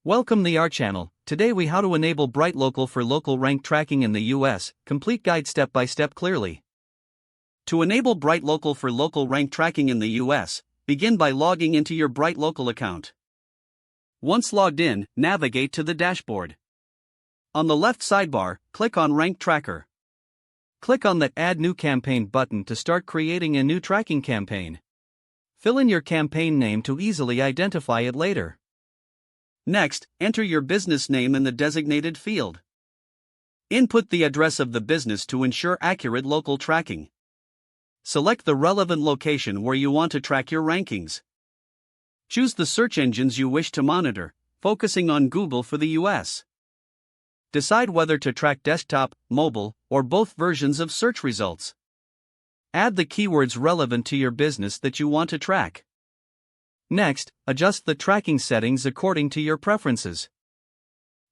Welcome to our channel. Today we how to enable BrightLocal for local rank tracking in the US, complete guide step by step clearly. To enable BrightLocal for local rank tracking in the US, begin by logging into your BrightLocal account. Once logged in, navigate to the dashboard. On the left sidebar, click on Rank Tracker. Click on the Add New Campaign button to start creating a new tracking campaign. Fill in your campaign name to easily identify it later. Next, enter your business name in the designated field. Input the address of the business to ensure accurate local tracking. Select the relevant location where you want to track your rankings. Choose the search engines you wish to monitor, focusing on Google for the US. Decide whether to track desktop, mobile, or both versions of search results. Add the keywords relevant to your business that you want to track. Next, adjust the tracking settings according to your preferences.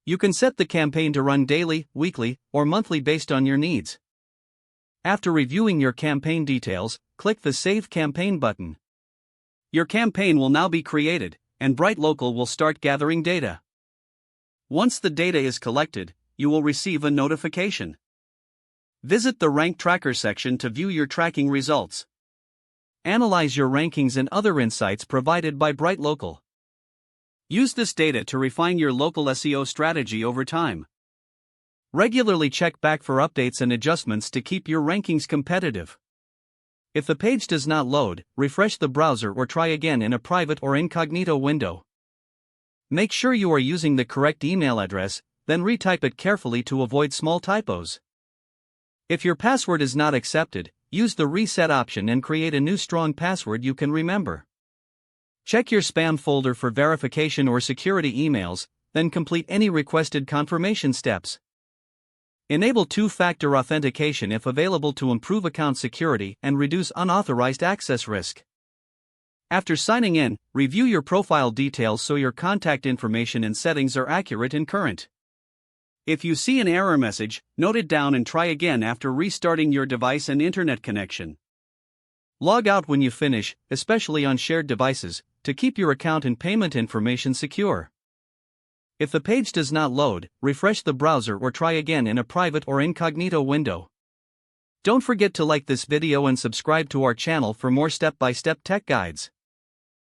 You can set the campaign to run daily, weekly, or monthly based on your needs. After reviewing your campaign details, click the Save Campaign button. Your campaign will now be created, and BrightLocal will start gathering data. Once the data is collected, you will receive a notification. Visit the Rank Tracker section to view your tracking results. Analyze your rankings and other insights provided by BrightLocal. Use this data to refine your local SEO strategy over time. Regularly check back for updates and adjustments to keep your rankings competitive. If the page does not load, refresh the browser or try again in a private or incognito window. Make sure you are using the correct email address, then retype it carefully to avoid small typos. If your password is not accepted, use the reset option and create a new strong password you can remember. Check your spam folder for verification or security emails, then complete any requested confirmation steps. Enable two-factor authentication if available to improve account security and reduce unauthorized access risk. After signing in, review your profile details so your contact information and settings are accurate and current. If you see an error message, note it down and try again after restarting your device and internet connection. Log out when you finish, especially on shared devices, to keep your account and payment information secure. If the page does not load, refresh the browser or try again in a private or incognito window. Don't forget to like this video and subscribe to our channel for more step-by-step tech guides.